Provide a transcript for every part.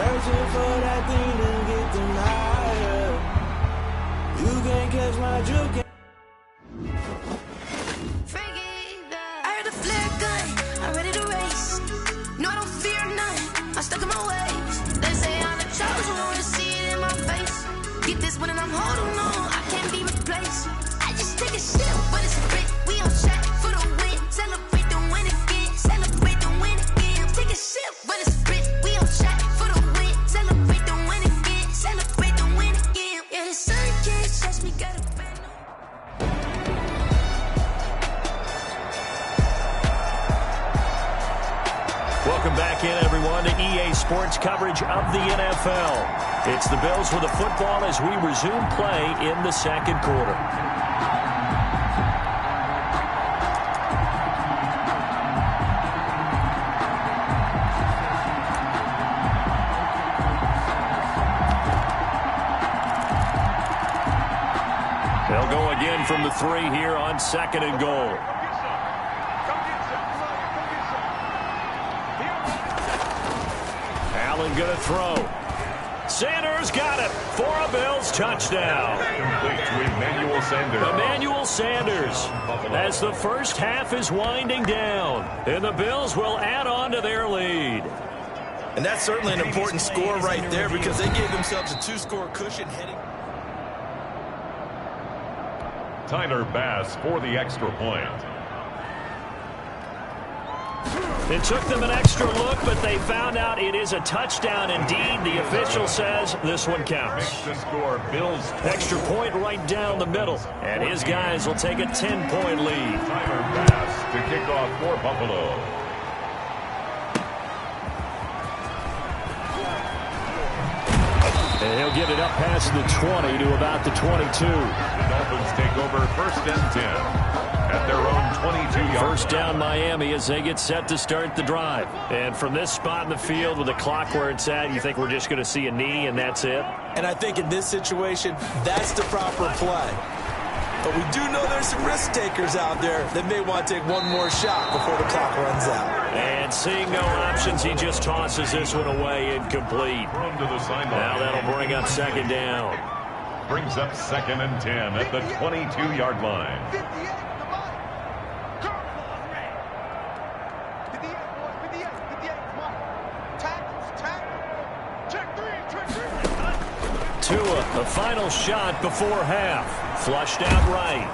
Searching for that thing to get them higher. You can't catch my juke. I heard the flare gun, I'm ready to race. No, I don't fear none, I'm stuck in my ways. They say I'm the chosen one, to see it in my face. Get this one and I'm holding on, I can't be replaced. I just take a sip, but it's a bit. We on track for the win. Celebrate the win again, celebrate the win again. Take a sip, but it's a bit. We on track for the win. Celebrate the win again, celebrate the win again. Yeah, the sun can't touch me, got a brand new. Welcome back in, everyone, to EA Sports coverage of the NFL. It's the Bills with the football as we resume play in the second quarter. They'll go again from the 3 here on 2nd and goal. Allen going to throw. Sanders got it for a Bills touchdown. Complete to Emmanuel Sanders. Emmanuel Sanders, as the first half is winding down, and the Bills will add on to their lead. And that's certainly an important score right there because they gave themselves a 2-score cushion heading. Tyler Bass for the extra point. It took them an extra look, but they found out it is a touchdown indeed. The official says this one counts. Makes the score Bills. Extra point right down the middle, and his guys will take a 10-point lead. Tyler Bass to kick off for Buffalo. And he'll get it up past the 20 to about the 22. The Dolphins take over 1st and 10 at their own 22-yard. First down Miami as they get set to start the drive. And from this spot in the field with the clock where it's at, you think we're just going to see a knee and that's it? And I think in this situation, that's the proper play. But we do know there's some risk takers out there that may want to take one more shot before the clock runs out. And seeing no options, he just tosses this one away incomplete. Thrown to the sideline. Now that'll bring up 2nd down. Brings up 2nd and 10 at the 22-yard line. Tua, the final shot before half. Flushed out right.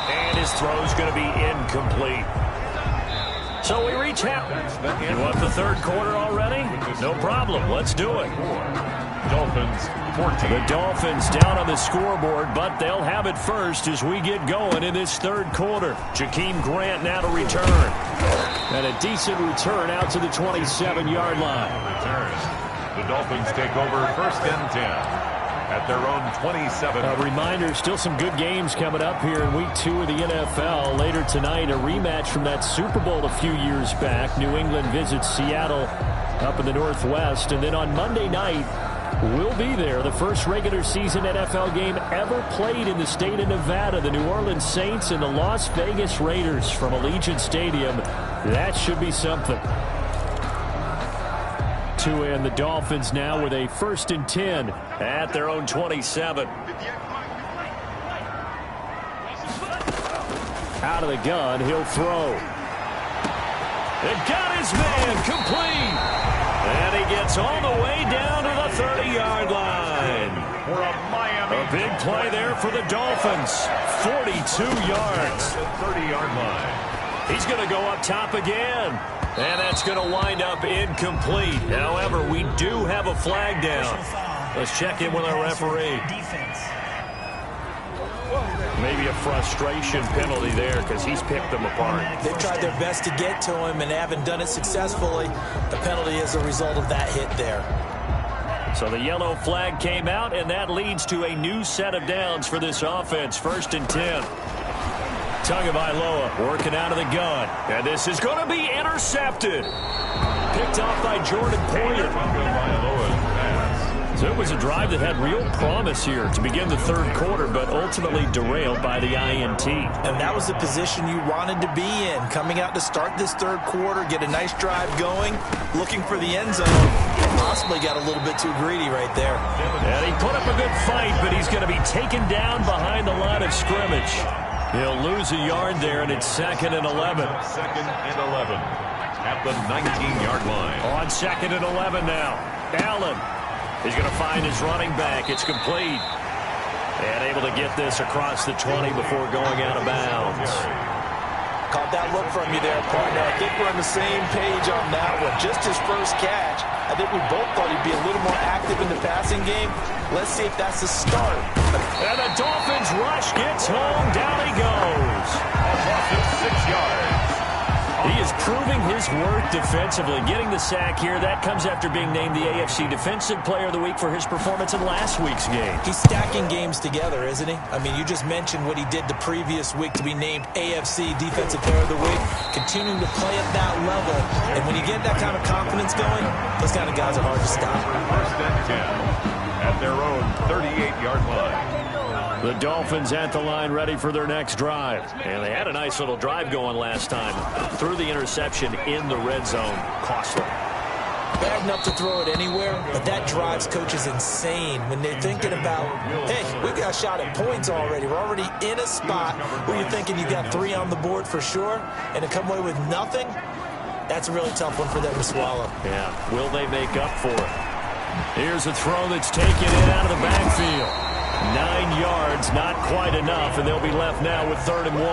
And his throw's going to be incomplete. So we reach half. You want the 3rd quarter already? No problem. Let's do it. Dolphins 14. The Dolphins down on the scoreboard, but they'll have it first as we get going in this 3rd quarter. Jakeem Grant now to return. And a decent return out to the 27-yard line. Return. The Dolphins take over 1st and 10 at their own 27. A reminder, still some good games coming up here in Week 2 of the NFL. Later tonight, a rematch from that Super Bowl a few years back. New England visits Seattle up in the Northwest. And then on Monday night, we'll be there. The first regular season NFL game ever played in the state of Nevada. The New Orleans Saints and the Las Vegas Raiders from Allegiant Stadium. That should be something. Tua and the Dolphins now with a 1st and 10 at their own 27. Out of the gun, he'll throw. It got his man complete. And he gets all the way down to the 30-yard line. For a Miami. A big play there for the Dolphins. 42 yards. 30-yard line. He's going to go up top again. And that's going to wind up incomplete. However, we do have a flag down. Let's check in with our referee. Maybe a frustration penalty there because he's picked them apart. They've tried their best to get to him and haven't done it successfully. The penalty is a result of that hit there. So the yellow flag came out, and that leads to a new set of downs for this offense. 1st and 10. Tagovailoa working out of the gun. And this is going to be intercepted. Picked off by Jordan Poyer. Tagovailoa's pass So it was a drive that had real promise here to begin the third quarter, but ultimately derailed by the INT. And that was the position you wanted to be in, coming out to start this third quarter, get a nice drive going, looking for the end zone. Possibly got a little bit too greedy right there. And he put up a good fight, but he's going to be taken down behind the line of scrimmage. He'll lose a yard there, and it's 2nd and 11. 2nd and 11 at the 19-yard line. On 2nd and 11 now. Allen. He's going to find his running back. It's complete. And able to get this across the 20 before going out of bounds. Caught that look from you there, partner. I think we're on the same page on that one. Just his first catch. I think we both thought he'd be a little more active in the passing game. Let's see if that's the start. And the Dolphins rush gets home. Down he goes. A loss of 6 yards. He is proving his worth defensively. Getting the sack here, that comes after being named the AFC Defensive Player of the Week for his performance in last week's game. He's stacking games together, isn't he? I mean, you just mentioned what he did the previous week to be named AFC Defensive Player of the Week. Continuing to play at that level. And when you get that kind of confidence going, those kind of guys are hard to stop. 1st and 10 at their own 38-yard line. The Dolphins at the line ready for their next drive. And they had a nice little drive going last time. Threw the interception in the red zone. Costly. Bad enough to throw it anywhere, but that drives coaches insane when they're thinking about, hey, we've got a shot at points already. We're already in a spot where you're thinking you got 3 on the board for sure, and to come away with nothing, that's a really tough one for them to swallow. Yeah, will they make up for it? Here's a throw that's taken in out of the backfield. 9 yards, not quite enough, and they'll be left now with 3rd and 1.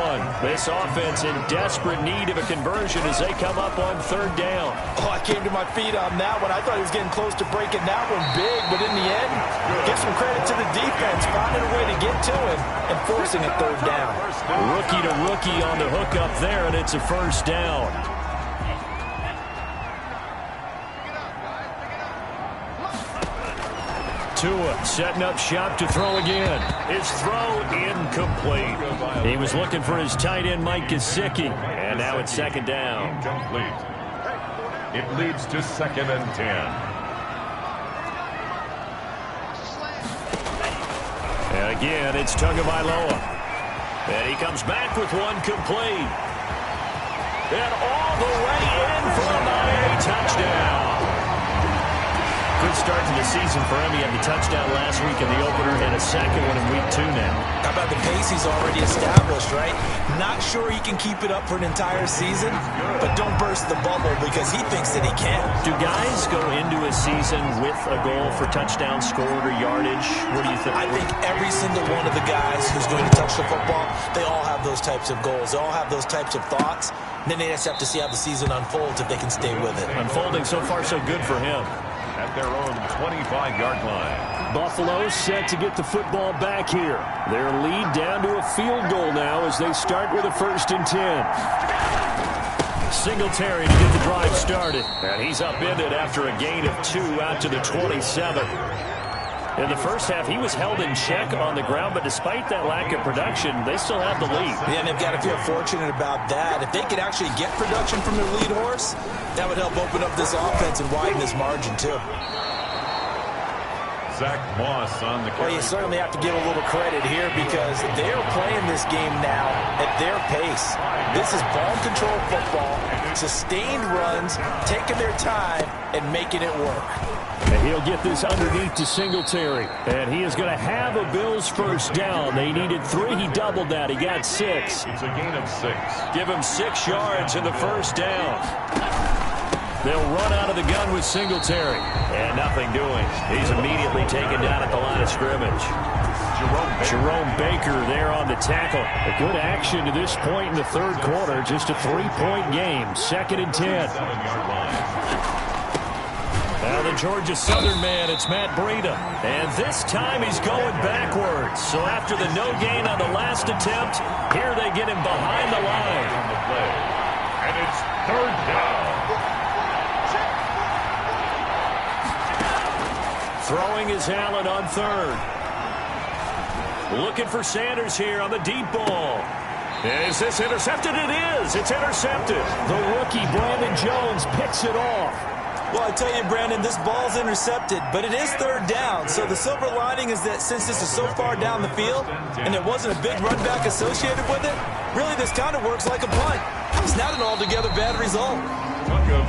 This offense in desperate need of a conversion as they come up on 3rd down. Oh, I came to my feet on that one. I thought he was getting close to breaking that one big, but in the end, give some credit to the defense, finding a way to get to him and forcing a 3rd down. Rookie to rookie on the hook up there, and it's a 1st down. Tua setting up shop to throw again. His throw incomplete. He was looking for his tight end, Mike Gesicki, and now it's 2nd down. Incomplete. It leads to 2nd and 10. And again, it's Tagovailoa. And he comes back with one complete. And all the way in for a touchdown. Good start to the season for him. He had the touchdown last week in the opener and a second one in week 2 now. How about the pace he's already established, right? Not sure he can keep it up for an entire season, but don't burst the bubble because he thinks that he can. Do guys go into a season with a goal for touchdown scored or yardage? What do you think? I think every single one of the guys who's going to touch the football, they all have those types of goals. They all have those types of thoughts. And then they just have to see how the season unfolds if they can stay with it. Unfolding so far so good for him. At their own 25-yard line. Buffalo set to get the football back here. Their lead down to a field goal now as they start with a 1st and 10. Singletary to get the drive started. And he's upended after a gain of 2 out to the 27. In the first half, he was held in check on the ground, but despite that lack of production, they still have the lead. Yeah, and they've got to feel fortunate about that. If they could actually get production from their lead horse, that would help open up this offense and widen this margin, too. Zach Moss on the carry. Well, you certainly have to give a little credit here because they're playing this game now at their pace. This is ball control football, sustained runs, taking their time, and making it work. And he'll get this underneath to Singletary. And he is going to have a Bills 1st down. They needed 3. He doubled that. He got 6. It's a gain of 6. Give him 6 yards in the 1st down. They'll run out of the gun with Singletary. And nothing doing. He's immediately taken down at the line of scrimmage. Jerome Baker there on the tackle. A good action to this point in the 3rd quarter. Just a 3-point game. 2nd and 10. 7-yard line. Now the Georgia Southern man, it's Matt Breida. And this time he's going backwards. So after the no gain on the last attempt, here they get him behind the line. On the play. And it's 3rd down. Throwing is Allen on 3rd. Looking for Sanders here on the deep ball. Is this intercepted? It is. It's intercepted. The rookie, Brandon Jones, picks it off. Well, I tell you, Brandon, this ball's intercepted, but it is third down. So the silver lining is that since this is so far down the field and there wasn't a big run back associated with it, really this kind of works like a punt. It's not an altogether bad result.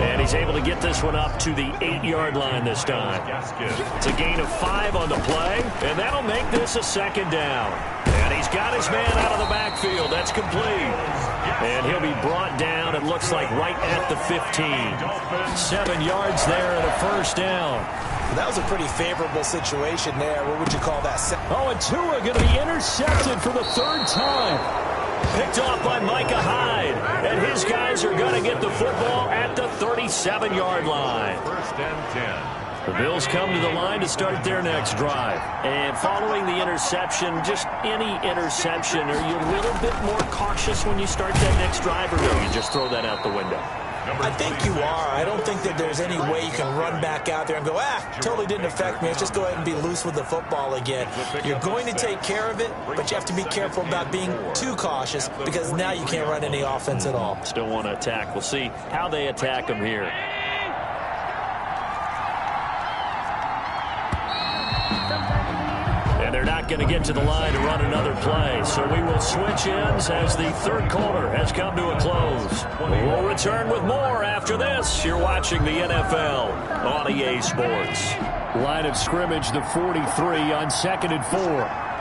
And he's able to get this one up to the 8-yard line this time. It's a gain of 5 on the play, and that'll make this a second down. And he's got his man out of the backfield. That's complete. And he'll be brought down, it looks like, right at the 15. 7 yards there and a first down. That was a pretty favorable situation there. What would you call that? Oh, and Tua going to be intercepted for the third time. Picked off by Micah Hyde. And his guys are going to get the football at the 37-yard line. First and 10. The Bills come to the line to start their next drive. And following the interception, just any interception, are you a little bit more cautious when you start that next drive, or no, you just throw that out the window? I think you are. I don't think that there's any way you can run back out there and go, totally didn't affect me. Let's just go ahead and be loose with the football again. You're going to take care of it, but you have to be careful about being too cautious because now you can't run any offense at all. Still want to attack. We'll see how they attack them here. They're not going to get to the line to run another play, so we will switch ends as the third quarter has come to a close. We'll return with more after this. You're watching the NFL on EA Sports. Line of scrimmage, the 43 on 2nd and 4.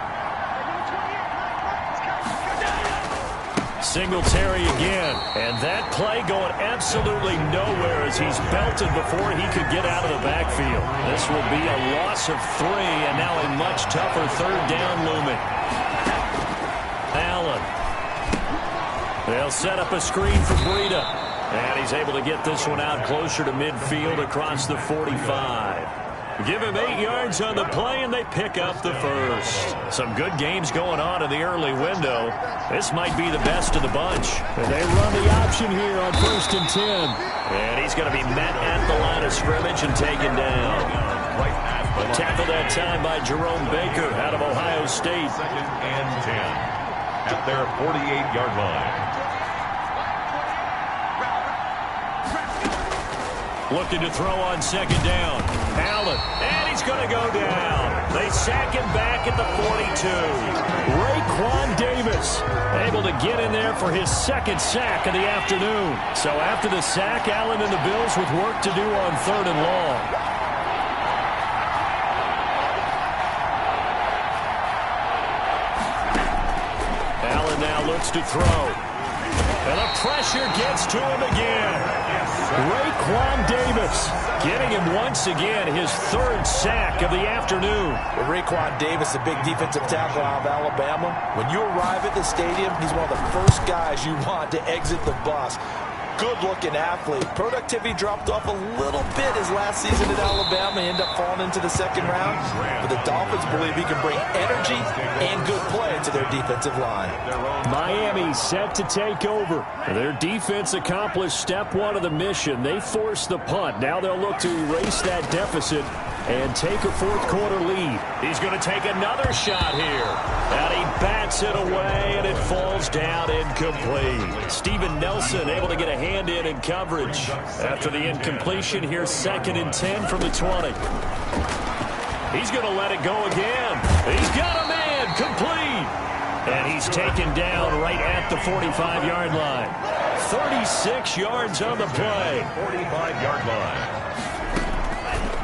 Singletary again, and that play going absolutely nowhere as he's belted before he could get out of the backfield. This will be a loss of 3, and now a much tougher third down looming. Allen. They'll set up a screen for Breida, and he's able to get this one out closer to midfield across the 45. Give him 8 yards on the play, and they pick up the first. Some good games going on in the early window. This might be the best of the bunch. And they run the option here on 1st and 10. And he's going to be met at the line of scrimmage and taken down. Tackled that time by Jerome Baker out of Ohio State. 2nd and 10 at their 48-yard line. Looking to throw on 2nd down. Allen, and he's going to go down. They sack him back at the 42. Raekwon Davis able to get in there for his 2nd sack of the afternoon. So after the sack, Allen and the Bills with work to do on 3rd and long. Allen now looks to throw. And the pressure gets to him again. Raekwon Davis getting him once again his 3rd sack of the afternoon. Well, Raekwon Davis, a big defensive tackle out of Alabama. When you arrive at the stadium, he's one of the first guys you want to exit the bus. Good-looking athlete. Productivity dropped off a little bit his last season at Alabama. He ended up falling into the 2nd round. But the Dolphins believe he can bring energy and good play to their defensive line. Miami set to take over. Their defense accomplished step 1 of the mission. They forced the punt. Now they'll look to erase that deficit and take a 4th quarter lead. He's going to take another shot here. And he bats it away, and it falls down incomplete. Steven Nelson able to get a hand in coverage. After the incompletion, here's 2nd and 10 from the 20. He's going to let it go again. He's got a man complete. And he's taken down right at the 45-yard line. 36 yards on the play. 45-yard line.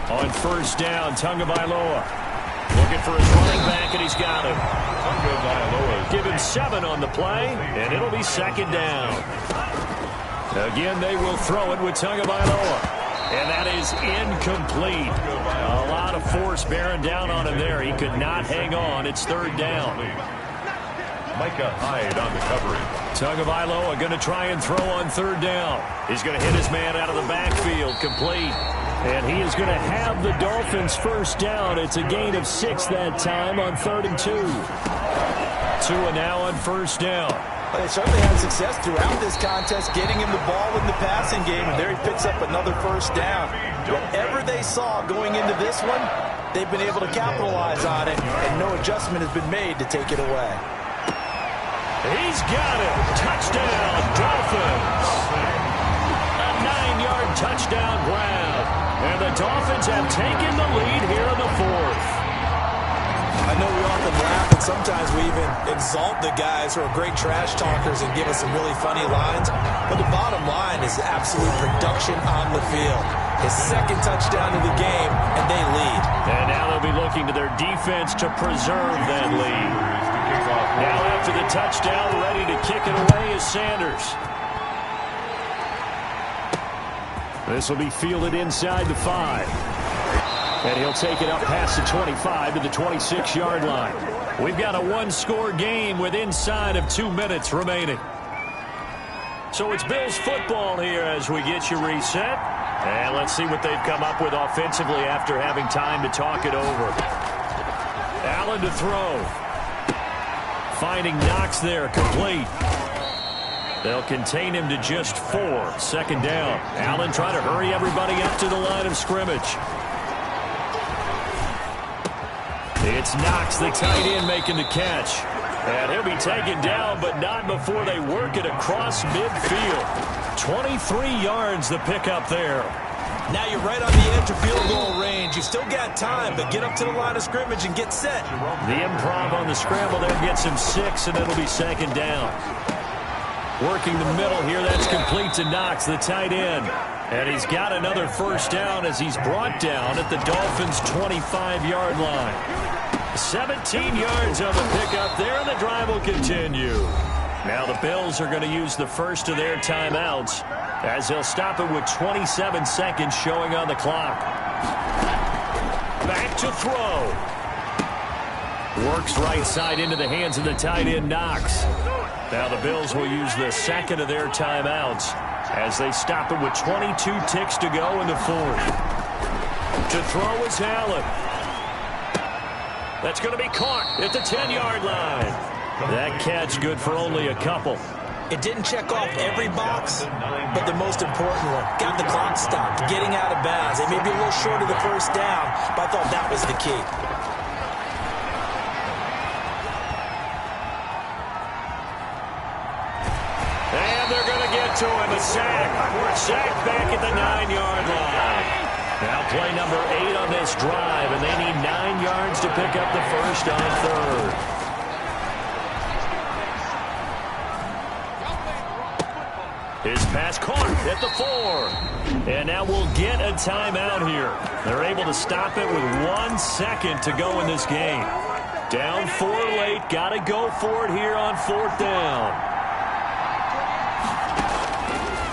On 1st down, Tagovailoa looking for his running back, and he's got him. Tagovailoa. Give him 7 on the play, and it'll be 2nd down. Again, they will throw it with Tagovailoa, and that is incomplete. A lot of force bearing down on him there. He could not hang on. It's 3rd down. Micah Hyde on the coverage. Tagovailoa going to try and throw on 3rd down. He's going to hit his man out of the backfield, complete. And he is going to have the Dolphins' 1st down. It's a gain of 6 that time on 3rd and 2. Tua now on 1st down. Well, they certainly had success throughout this contest, getting him the ball in the passing game, and there he picks up another 1st down. Whatever they saw going into this one, they've been able to capitalize on it, and no adjustment has been made to take it away. He's got it. Touchdown, Dolphins. A 9-yard touchdown grab. And the Dolphins have taken the lead here in the fourth. I know we often laugh, and sometimes we even exalt the guys who are great trash talkers and give us some really funny lines. But the bottom line is absolute production on the field. His second touchdown of the game, and they lead. And now they'll be looking to their defense to preserve that lead. Now after the touchdown, ready to kick it away is Sanders. This will be fielded inside the 5. And he'll take it up past the 25 to the 26-yard line. We've got a one-score game with inside of 2 minutes remaining. So it's Bills football here as we get you reset. And let's see what they've come up with offensively after having time to talk it over. Allen to throw. Finding Knox there, complete. They'll contain him to just 4. Second down. Allen trying to hurry everybody up to the line of scrimmage. It's Knox, the tight end, making the catch. And he'll be taken down, but not before they work it across midfield. 23 yards the pickup there. Now you're right on the edge of field goal range. You still got time, but get up to the line of scrimmage and get set. The improv on the scramble there gets him 6, and it'll be second down. Working the middle here, that's complete to Knox, the tight end. And he's got another first down as he's brought down at the Dolphins' 25-yard line. 17 yards on the pickup there, and the drive will continue. Now the Bills are going to use the first of their timeouts as they'll stop it with 27 seconds showing on the clock. Back to throw. Works right side into the hands of the tight end, Knox. Now the Bills will use the second of their timeouts as they stop it with 22 ticks to go in the fourth. To throw is Allen. That's going to be caught at the 10-yard line. That catch good for only a couple. It didn't check off every box, but the most important one, got the clock stopped, getting out of bounds. They may be a little short of the first down, but I thought that was the key. And they're going to get to him, a sack. Sack back at the 9-yard line. Now play number 8 on this drive, and they need 9 yards to pick up the first on third. His pass caught at the 4. And now we'll get a timeout here. They're able to stop it with 1 second to go in this game. Down 4 late, got to go for it here on 4th down.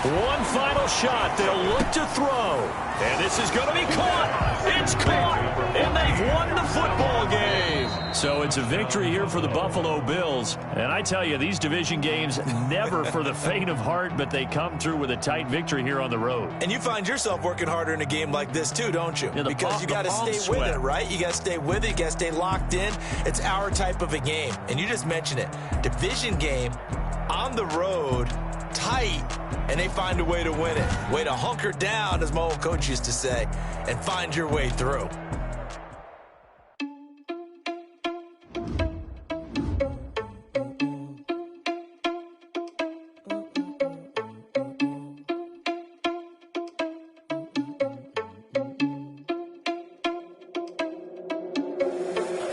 One final shot. They'll look to throw. And this is going to be caught. It's caught. And they've won the football game. So it's a victory here for the Buffalo Bills. And I tell you, these division games never for the faint of heart, but they come through with a tight victory here on the road. And you find yourself working harder in a game like this too, don't you? Yeah, because you got to stay with it, right? You got to stay with it. You got to stay locked in. It's our type of a game. And you just mentioned it. Division game on the road, tight, and they find a way to win it. Way to hunker down, as my old coach used to say, and find your way through.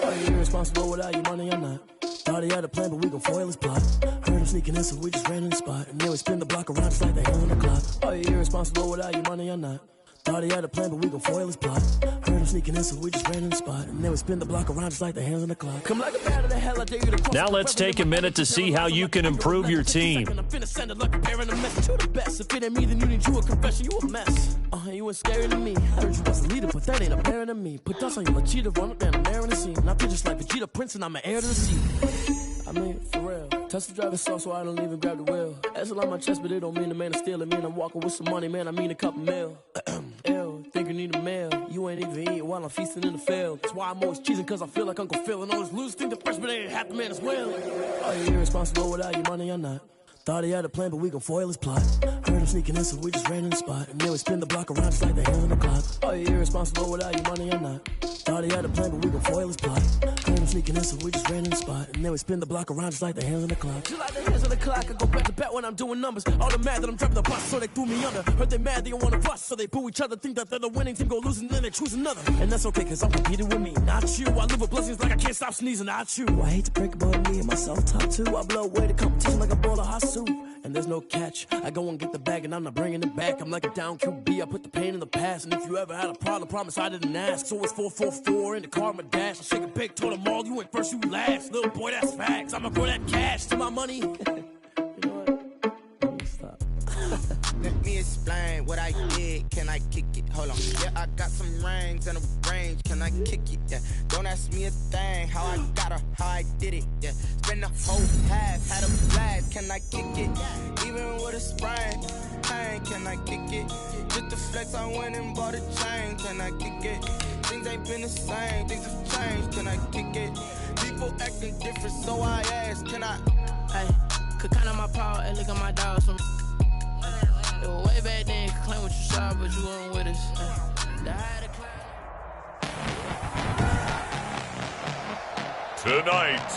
Are you irresponsible without your money or not? Thought he had a plan, but we gon' foil his plot. Heard him sneaking in, so we just ran in the spot. And then we spin the block around just like the hand on the clock. Are you irresponsible without your money or not? Thought he had a plan, but we gon' foil his plot. Heard him sneaking in, so we just ran in the spot. And then we spin the block around just like the hands on the clock. Come like a bat of the hell, I dare you to cross. Now let's take a minute to see how you can improve your team. I'm finna send a lucky pair and a message to the best. If it ain't me, then you need you a confession, you a mess. You ain't scary to me. Heard you was a leader, but that ain't apparent to me. Put dust on you like Cheetah, run up down, I'm there in the scene. Not just like Vegeta Prince, and I'm an heir to the seat. I mean, for real. Touch the driver's soft, so I don't even grab the wheel. That's on my chest, but it don't mean the man is stealing. Mean I'm walking with some money, man, I mean a couple mil. Ew, think you need a meal. You ain't even eating while I'm feasting in the field. That's why I'm always cheesing, cause I feel like Uncle Phil. And all this losers think the freshman ain't half the man as well. Are you irresponsible without your money or not? Thought he had a plan, but we gon' foil his plot. Heard him sneaking in, so we just ran in the spot. And then we spin the block around just like the hand on the clock. Are you irresponsible without your money or not? Thought he had a plan, but we gon' foil his plot. Heard him sneaking in, so we just ran in the spot. And then we spin the block around just like the hands on the clock. Just like the hands on the clock, I go back to back when I'm doing numbers. All the mad that I'm driving the bus, so they threw me under. Heard they mad, they don't wanna bust, so they boo each other. Think that they're the winning team, go losing, then they choose another. And that's okay, cause I'm competing with me, not you. I live with blessings like I can't stop sneezing, not you. I hate to break about me and my self-talk too. I blow away the competition like a bowl of hot soup. And there's no catch. I go and get the bag and I'm not bringing it back. I'm like a down QB, I put the pain in the past. And if you ever had a problem, promise I didn't ask. So it's 444 in the car, my dash. I shake a big, told them all, you went first, you last. Little boy, that's facts. I'ma grow that cash to my money. You know what? Let me stop. Let me explain what I did. Can I kick it? Hold on. Yeah, I got some rings and a range. Can I kick it? Yeah. Don't ask me a thing. How I got her, how I did it. Yeah. Spend the whole half, had a blast. Can I kick it? Even with a sprain. Pain, can I kick it? Just the flex, I went and bought a chain. Can I kick it? Things ain't been the same. Things have changed. Can I kick it? People acting different, so I ask. Can I? Hey, could count on my power and look at my dogs from. Way back then, you could claim what you saw, but you weren't with us. Tonight,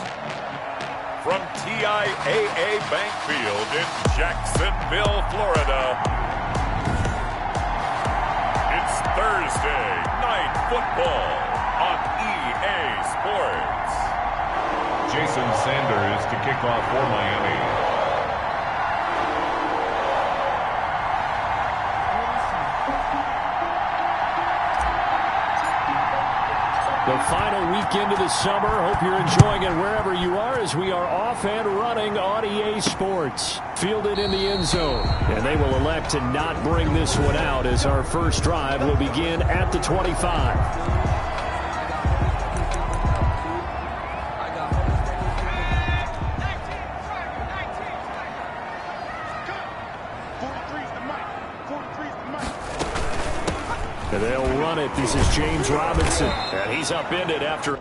from TIAA Bank Field in Jacksonville, Florida, it's Thursday Night Football on EA Sports. Jason Sanders to kick off for Miami. The final weekend of the summer. Hope you're enjoying it wherever you are as we are off and running on EA Sports. Fielded in the end zone. And they will elect to not bring this one out as our first drive will begin at the 25. And they'll run it. This is James Robinson. And he's upended after...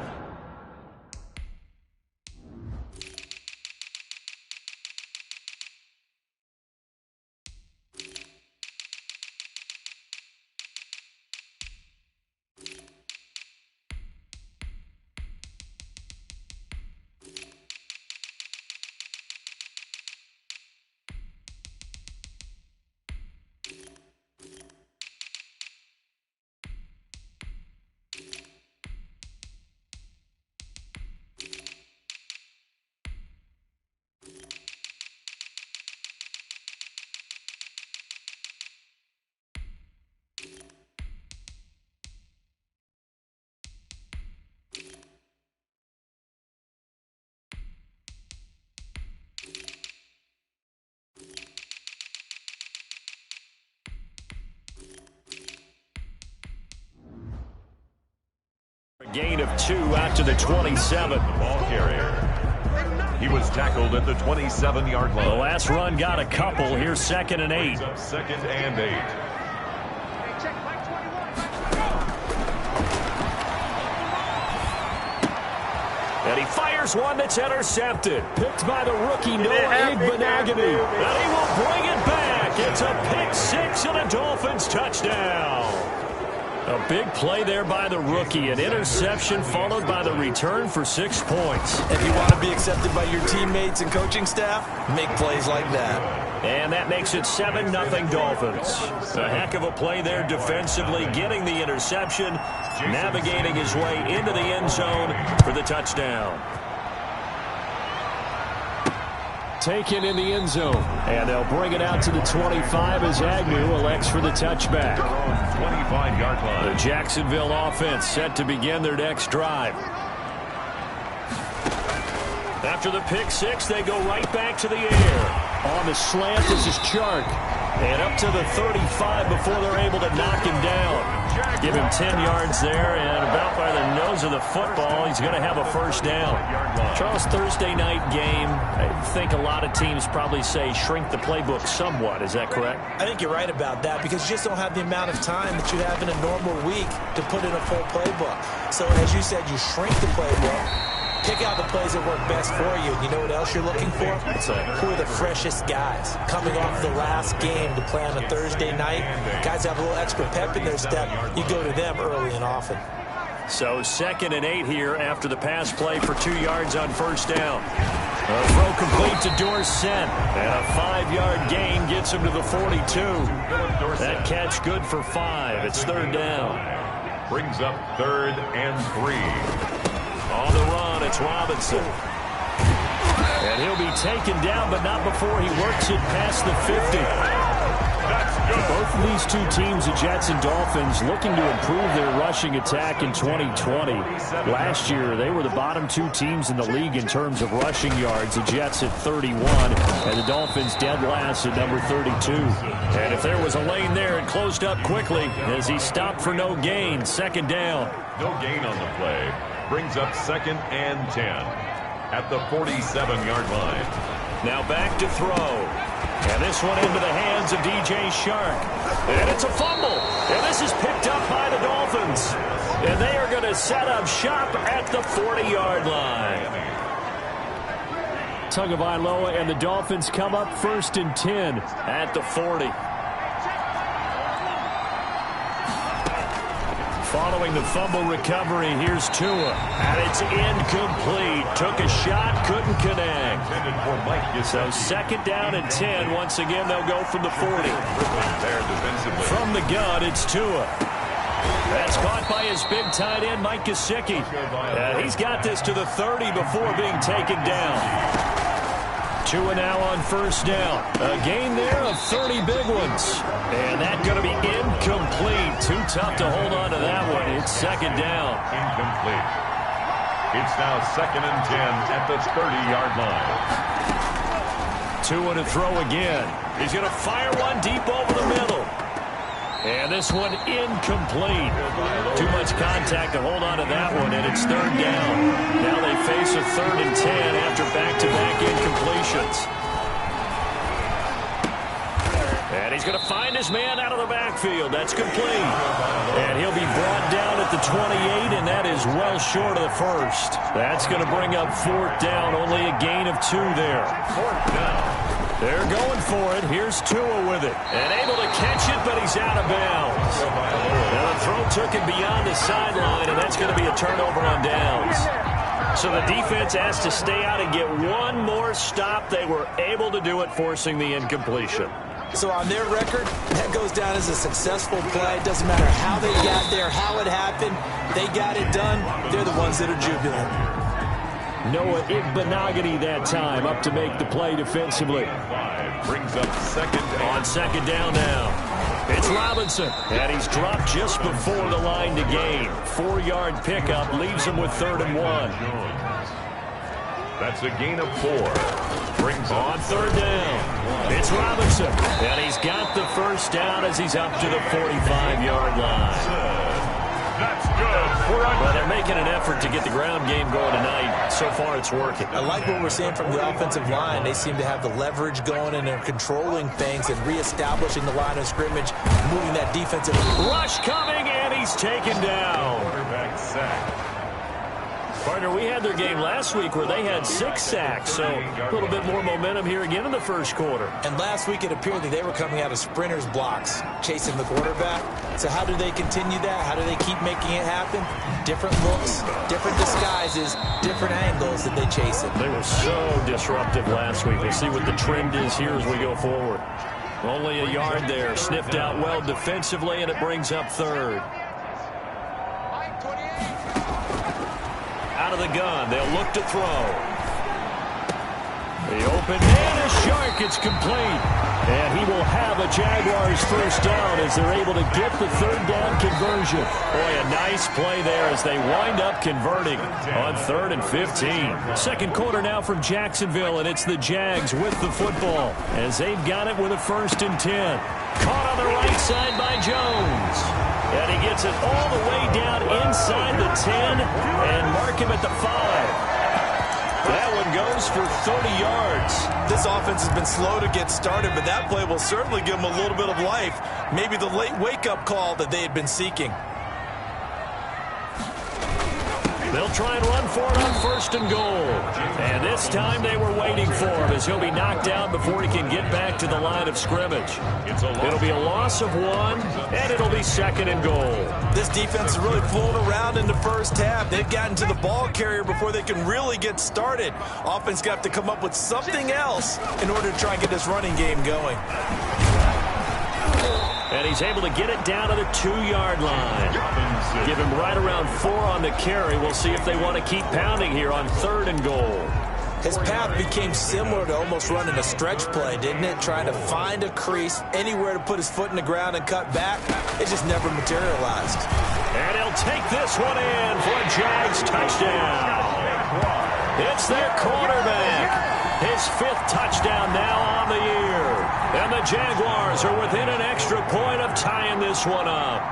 Gain of 2 out to the 27. The ball carrier. He was tackled at the 27-yard line. The last run got a couple. Here's 2nd and 8. Up 2nd and 8. And he fires one that's intercepted. Picked by the rookie Noah Igbinoghene. And he will bring it back. It's a pick 6 and a Dolphins touchdown. A big play there by the rookie. An interception followed by the return for 6 points. If you want to be accepted by your teammates and coaching staff, make plays like that. And that makes it 7-0 Dolphins. A heck of a play there defensively, getting the interception, navigating his way into the end zone for the touchdown. Taken in the end zone. And they'll bring it out to the 25 as Agnew elects for the touchback. 25-yard line. The Jacksonville offense set to begin their next drive. After the pick 6, they go right back to the air. On the slant, this is Chark. And up to the 35 before they're able to knock him down. Give him 10 yards there, and about by the nose of the football, he's going to have a first down. Charles, Thursday night game, I think a lot of teams probably say shrink the playbook somewhat. Is that correct? I think you're right about that because you just don't have the amount of time that you have in a normal week to put in a full playbook. So as you said, you shrink the playbook. Pick out the plays that work best for you. And you know what else you're looking for? Who are the freshest guys coming off the last game to play on a Thursday night? Guys have a little extra pep in their step. You go to them early and often. So 2nd and 8 here after the pass play for 2 yards on first down. A throw complete to Dorsett, and a 5-yard gain gets him to the 42. That catch good for 5. It's 3rd down. Brings up 3rd and 3. On the run, it's Robinson. And he'll be taken down, but not before he works it past the 50. Both of these two teams, the Jets and Dolphins, looking to improve their rushing attack in 2020. Last year, they were the bottom 2 teams in the league in terms of rushing yards. The Jets at 31, and the Dolphins dead last at number 32. And if there was a lane there, it closed up quickly as he stopped for no gain. 2nd down. No gain on the play. Brings up 2nd and 10 at the 47-yard line. Now back to throw. And this one into the hands of DJ Chark. And it's a fumble. And this is picked up by the Dolphins. And they are going to set up shop at the 40-yard line. Tagovailoa and the Dolphins come up 1st and 10 at the 40. Following the fumble recovery, here's Tua. And it's incomplete. Took a shot, couldn't connect. So 2nd down and 10. Once again, they'll go from the 40. From the gun, it's Tua. That's caught by his big tight end, Mike Gesicki. And he's got this to the 30 before being taken down. Tua now on 1st down. A gain there of 30 big ones. And that's going to be incomplete. Too tough to hold on to that one. It's 2nd down. Incomplete. It's now 2nd and 10 at the 30-yard line. Tua to throw again. He's going to fire one deep over the middle. And this one incomplete. Too much contact to hold on to that one, and it's 3rd down. Now they face a 3rd and 10 after back-to-back incompletions. And he's going to find his man out of the backfield. That's complete. And he'll be brought down at the 28, and that is well short of the 1st. That's going to bring up 4th down. Only a gain of 2 there. 4th down. They're going for it. Here's Tua with it. And able to catch it, but he's out of bounds. Now the throw took him beyond the sideline, and that's going to be a turnover on downs. So the defense has to stay out and get one more stop. They were able to do it, forcing the incompletion. So on their record, that goes down as a successful play. It doesn't matter how they got there, how it happened. They got it done. They're the ones that are jubilant. Noah Igbenogany that time up to make the play defensively. Brings up 2nd on 2nd down now. It's Robinson, and he's dropped just before the line to gain. 4-yard pickup leaves him with 3rd and 1. That's a gain of 4. Brings on 3rd down. It's Robinson, and he's got the 1st down as he's up to the 45-yard line. That's good. Well, they're making an effort to get the ground game going tonight. So far, it's working. I like what we're seeing from the offensive line. They seem to have the leverage going, and they're controlling things and reestablishing the line of scrimmage, moving that defensive. Rush coming, and he's taken down. Quarterback sack. Partner, we had their game last week where they had 6 sacks, so a little bit more momentum here again in the 1st quarter. And last week it appeared that they were coming out of sprinters blocks, chasing the quarterback. So how do they continue that? How do they keep making it happen? Different looks, different disguises, different angles that they chase it. They were so disruptive last week. We'll see what the trend is here as we go forward. Only a yard there, sniffed out well defensively, and it brings up 3rd. Out of the gun, they'll look to throw. The open man is Chark. It's complete. And he will have a Jaguars 1st down as they're able to get the 3rd down conversion. Boy, a nice play there as they wind up converting on 3rd and 15. 2nd quarter now from Jacksonville, and it's the Jags with the football as they've got it with a 1st and 10. Caught on the right side by Jones. And he gets it all the way down inside the 10 and mark him at the 5. That one goes for 30 yards. This offense has been slow to get started, but that play will certainly give them a little bit of life. Maybe the late wake-up call that they had been seeking. They'll try and run for it on 1st and goal. And this time they were waiting for him as he'll be knocked down before he can get back to the line of scrimmage. It'll be a loss of 1, and it'll be 2nd and goal. This defense is really fooling around in the first half. They've gotten to the ball carrier before they can really get started. Offense got to come up with something else in order to try and get this running game going. And he's able to get it down to the 2-yard line. Give him right around 4 on the carry. We'll see if they want to keep pounding here on 3rd and goal. His path became similar to almost running a stretch play, didn't it? Trying to find a crease, anywhere to put his foot in the ground and cut back. It just never materialized. And he'll take this one in for a Jags touchdown. It's their quarterback. His 5th touchdown now on the year. And the Jaguars are within an extra point of tying this one up.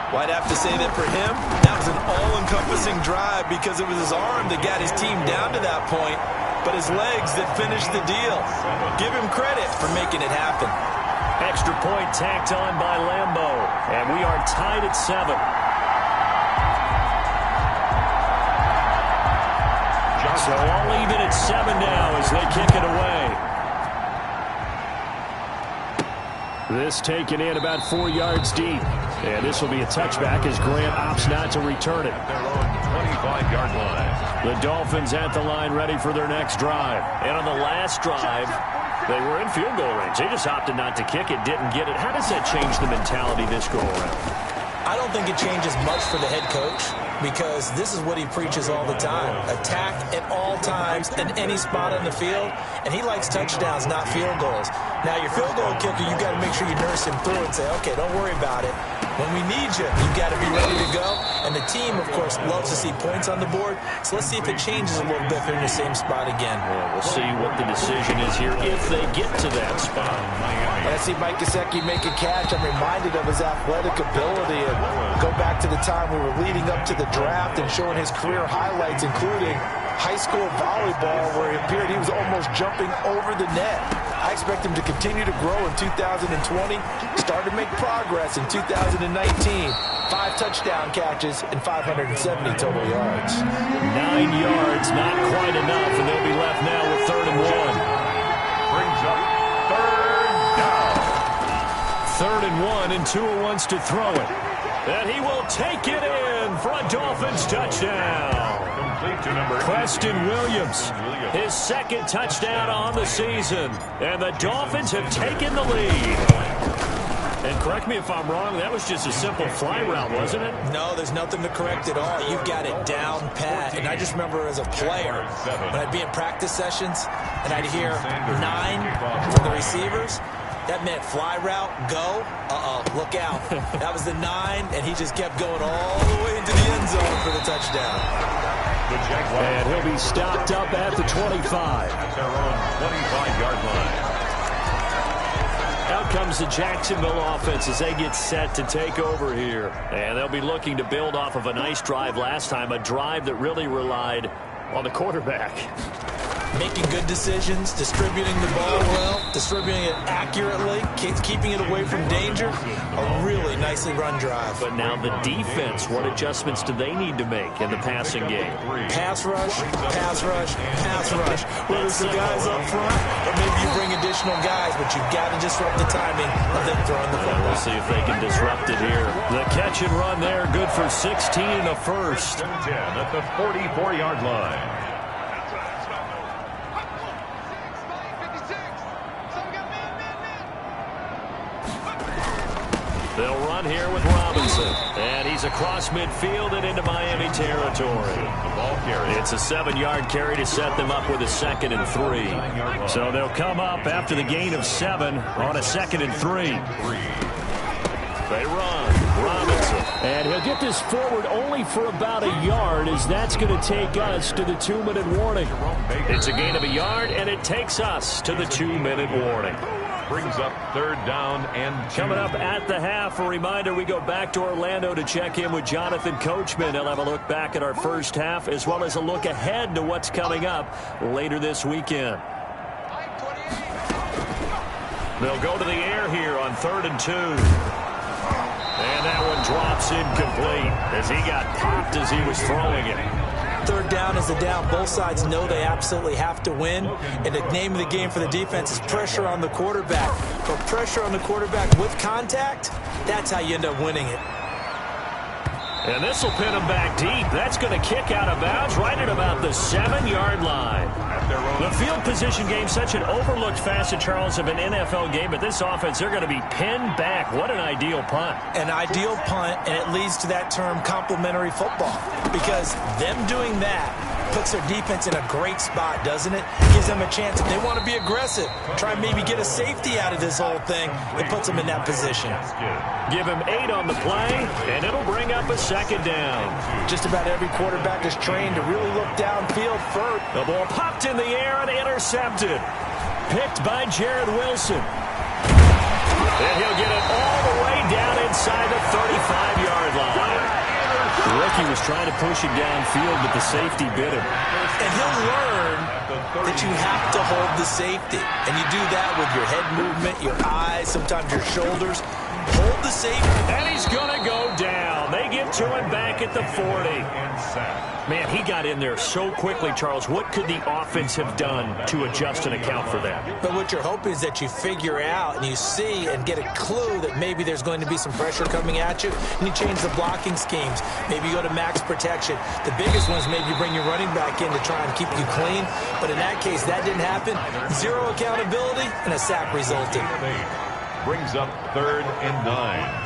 Well, I'd have to say that for him, that was an all-encompassing drive because it was his arm that got his team down to that point, but his legs that finished the deal. Give him credit for making it happen. Extra point tacked on by Lambo. And we are tied at 7. So all even at 7 now as they kick it away. This taken in about 4 yards deep. And this will be a touchback as Grant opts not to return it. Their own 25-yard line. The Dolphins at the line ready for their next drive. And on the last drive, they were in field goal range. They just opted not to kick it, didn't get it. How does that change the mentality this go around? I don't think it changes much for the head coach because this is what he preaches all the time. Attack at all times in any spot on the field, and he likes touchdowns, not field goals. Now, your field goal kicker, you got to make sure you nurse him through and say, okay, don't worry about it. When we need you, you got to be ready to go. And the team, of course, loves to see points on the board. So let's see if it changes a little bit if they're in the same spot again. Yeah, we'll see what the decision is here if they get to that spot. And I see Mike Gesicki make a catch. I'm reminded of his athletic ability. And go back to the time we were leading up to the draft and showing his career highlights, including high school volleyball, where it appeared he was almost jumping over the net. I expect him to continue to grow in 2020, start to make progress in 2019. 5 touchdown catches and 570 total yards. 9 yards, not quite enough, and they'll be left now with 3rd and 1. Brings up 3rd down. 3rd and 1, and Tua wants to throw it. And he will take it in for a Dolphins touchdown. Complete to number Preston Williams, his 2nd touchdown on the season. And the Dolphins have taken the lead. And correct me if I'm wrong, that was just a simple fly route, wasn't it? No, there's nothing to correct at all. You've got it down pat. And I just remember as a player, when I'd be in practice sessions, and I'd hear 9 from the receivers, that meant fly route, go, look out. That was the 9, and he just kept going all the way into the end zone for the touchdown. And he'll be stopped up at the 25. At their own 25-yard line. Out comes the Jacksonville offense as they get set to take over here. And they'll be looking to build off of a nice drive last time, a drive that really relied on the quarterback. Making good decisions, distributing the ball well, distributing it accurately, keeping it away from danger. A really nicely run drive. But now the defense, what adjustments do they need to make in the passing game? Pass rush, pass rush, pass rush. Whether it's the guys up front, or maybe you bring additional guys, but you've got to disrupt the timing of them throwing the football. We'll see if they can disrupt it here. The catch and run there, good for 16 in the first. 10 at the 44-yard line. They'll run here with Robinson. And he's across midfield and into Miami territory. The ball carry. It's a 7-yard carry to set them up with a 2nd and 3. So they'll come up after the gain of 7 on a 2nd and 3. They run. Robinson. And he'll get this forward only for about a yard, as that's going to take us to the 2-minute warning. It's a gain of a yard, and it takes us to the 2-minute warning. Brings up 3rd down and 2. Coming up at the half, a reminder, we go back to Orlando to check in with Jonathan Coachman. He'll have a look back at our first half, as well as a look ahead to what's coming up later this weekend. They'll go to the air here on 3rd and 2. And that one drops incomplete as he got popped as he was throwing it. Third down is a down. Both sides know they absolutely have to win. And the name of the game for the defense is pressure on the quarterback. But pressure on the quarterback with contact, that's how you end up winning it. And this will pin him back deep. That's going to kick out of bounds right at about the 7-yard line. The field position game, such an overlooked facet, Charles, of an NFL game. But this offense, they're going to be pinned back. What an ideal punt. An ideal punt, and it leads to that term complementary football. Because them doing that puts their defense in a great spot, doesn't it? Gives them a chance. If they want to be aggressive, try and maybe get a safety out of this whole thing, it puts them in that position. Give him 8 on the play, and it'll bring up a second down. Just about every quarterback is trained to really look downfield first. The ball popped in the air and intercepted. Picked by Jared Wilson. And he'll get it all the way down inside the 35-yard line. The rookie was trying to push him downfield, but the safety bit him. And he'll learn that you have to hold the safety. And you do that with your head movement, your eyes, sometimes your shoulders. Hold the safety. And he's going to go down. They get to him back at the 40. Man, he got in there so quickly, Charles. What could the offense have done to adjust and account for that? But what you're hoping is that you figure out and you see and get a clue that maybe there's going to be some pressure coming at you, and you change the blocking schemes. Maybe you go to max protection. The biggest one is maybe you bring your running back in to try and keep you clean. But in that case, that didn't happen. Zero accountability, and a sack resulted. Brings up 3rd and 9.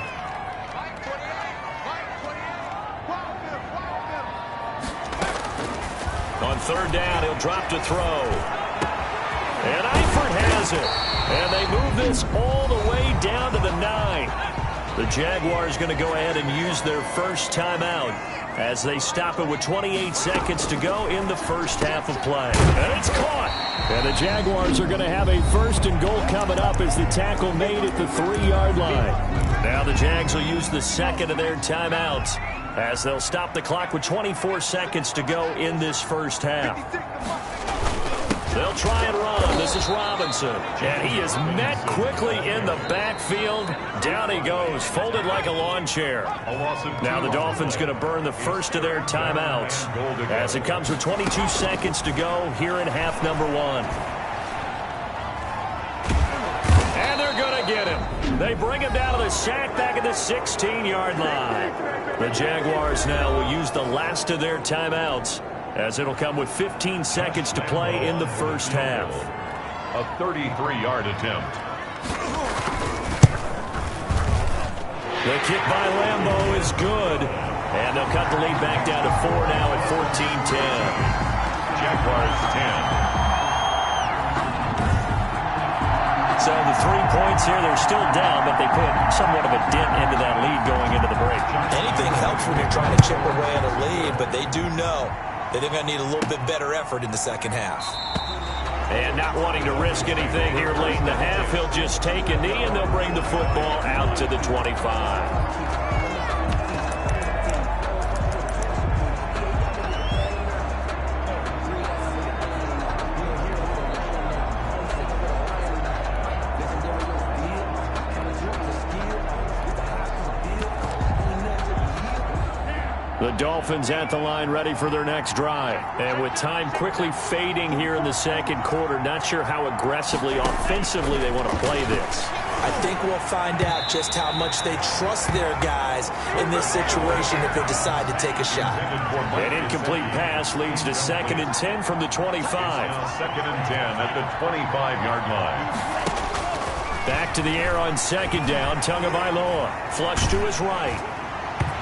On 3rd down, he'll drop to throw. And Eifert has it. And they move this all the way down to the 9. The Jaguars going to go ahead and use their first timeout as they stop it with 28 seconds to go in the first half of play. And it's caught. And the Jaguars are going to have a 1st and goal coming up as the tackle made at the 3-yard line. Now the Jags will use the second of their timeouts as they'll stop the clock with 24 seconds to go in this first half. They'll try and run. This is Robinson. And he is met quickly in the backfield. Down he goes, folded like a lawn chair. Now the Dolphins going to burn the first of their timeouts as it comes with 22 seconds to go here in half number 1. And they're going to get him. They bring him down to the sack back at the 16-yard line. The Jaguars now will use the last of their timeouts as it'll come with 15 seconds to play in the first half. A 33-yard attempt. The kick by Lambeau is good. And they'll cut the lead back down to 4 now at 14-10. Jaguars 10. So the 3 points here, they're still down, but they put somewhat of a dent into that lead going into the break. Anything helps when you're trying to chip away at a lead, but they do know that they're going to need a little bit better effort in the second half. And not wanting to risk anything here late in the half, he'll just take a knee and they'll bring the football out to the 25. The Dolphins at the line ready for their next drive. And with time quickly fading here in the second quarter, not sure how aggressively, offensively they want to play this. I think we'll find out just how much they trust their guys in this situation if they decide to take a shot. An incomplete pass leads to 2nd and 10 from the 25. 2nd and 10 at the 25-yard line. Back to the air on 2nd down. Tagovailoa flush to his right.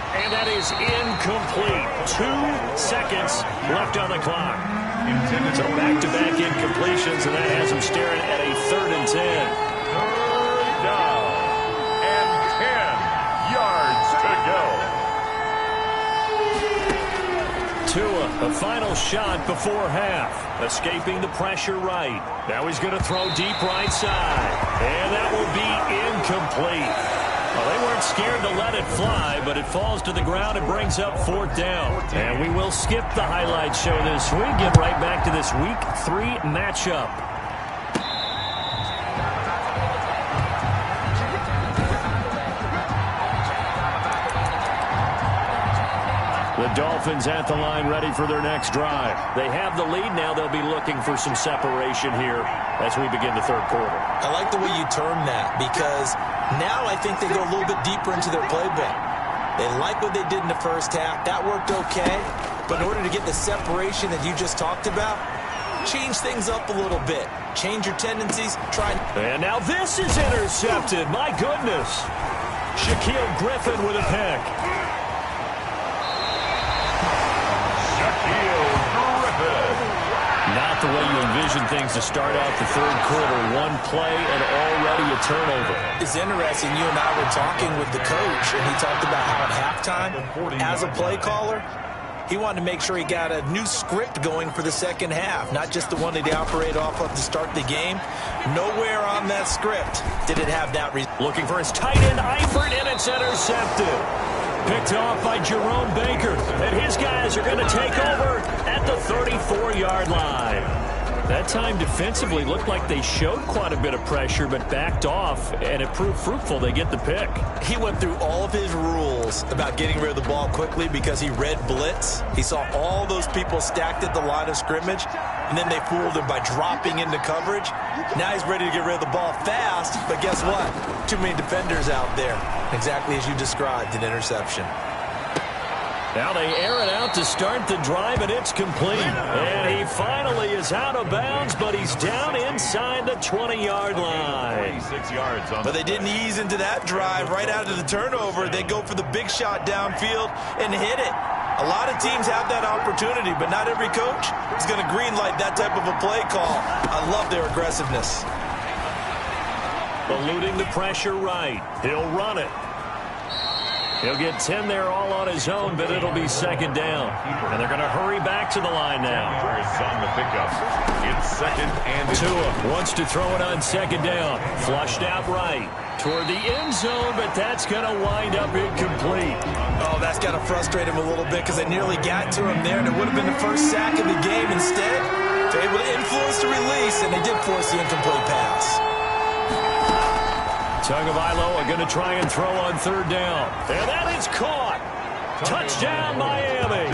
And that is incomplete. 2 seconds left on the clock. So back-to-back incompletions, and that has him staring at a 3rd and 10. 3rd down and 10 yards to go. Tua, a final shot before half. Escaping the pressure right. Now he's going to throw deep right side. And that will be incomplete. Well, they weren't scared to let it fly, but it falls to the ground and brings up 4th down. And we will skip the highlight show this week. Get right back to this Week 3 matchup. The Dolphins at the line ready for their next drive. They have the lead now. They'll be looking for some separation here as we begin the third quarter. I like the way you term that because now I think they go a little bit deeper into their playbook. They like what they did in the first half. That worked okay. But in order to get the separation that you just talked about, change things up a little bit. Change your tendencies. And now this is intercepted. My goodness. Shaquille Griffin with a pick. Not the way you envision things to start out the third quarter. One play and already a turnover. It's interesting. You and I were talking with the coach, and he talked about how at halftime, as a play caller, he wanted to make sure he got a new script going for the second half, not just the one that he operated off of to start the game. Nowhere on that script did it have that result. Looking for his tight end, Eifert, and it's intercepted. Picked off by Jerome Baker, and his guys are going to take over at the 34-yard line. That time defensively looked like they showed quite a bit of pressure, but backed off, and it proved fruitful. They get the pick. He went through all of his rules about getting rid of the ball quickly because he read blitz. He saw all those people stacked at the line of scrimmage, and then they fooled him by dropping into coverage. Now he's ready to get rid of the ball fast, but guess what? Too many defenders out there. Exactly as you described, an interception. Now they air it out to start the drive, and it's complete. And he finally is out of bounds, but he's down inside the 20-yard line. 26 yards on but they didn't ease into that drive right out of the turnover. They go for the big shot downfield and hit it. A lot of teams have that opportunity, but not every coach is going to greenlight that type of a play call. I love their aggressiveness. Eluding the pressure right. He'll run it. He'll get 10 there all on his own, but it'll be second down. And they're going to hurry back to the line now. on the pickup. It's second and Tua wants to throw it on second down. Flushed out right toward the end zone, but that's going to wind up incomplete. Oh, that's got to frustrate him a little bit because they nearly got to him there, and it would have been the first sack of the game. Instead, they're able to influence the release, and they did force the incomplete pass. Tagovailoa going to try and throw on third down. And that is caught. Touchdown, Miami.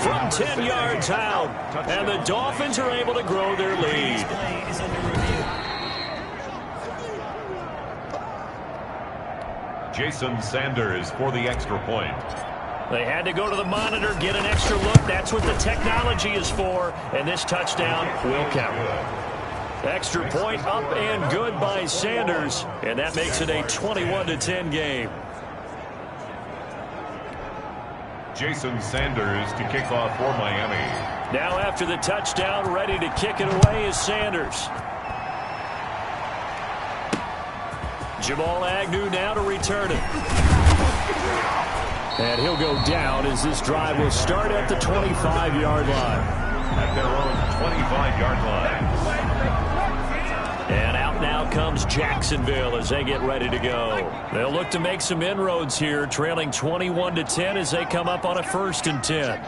From 10 yards out. And the Dolphins are able to grow their lead. Jason Sanders for the extra point. They had to go to the monitor, get an extra look. That's what the technology is for. And this touchdown will count. Extra point up and good by Sanders, and that makes it a 21-10 game. Jason Sanders to kick off for Miami. Now after the touchdown, ready to kick it away is Sanders. Jamal Agnew now to return it. And he'll go down as this drive will start at the 25-yard line. At their own 25-yard line. And out now comes Jacksonville as they get ready to go. They'll look to make some inroads here, trailing 21-10 as they come up on a 1st and 10.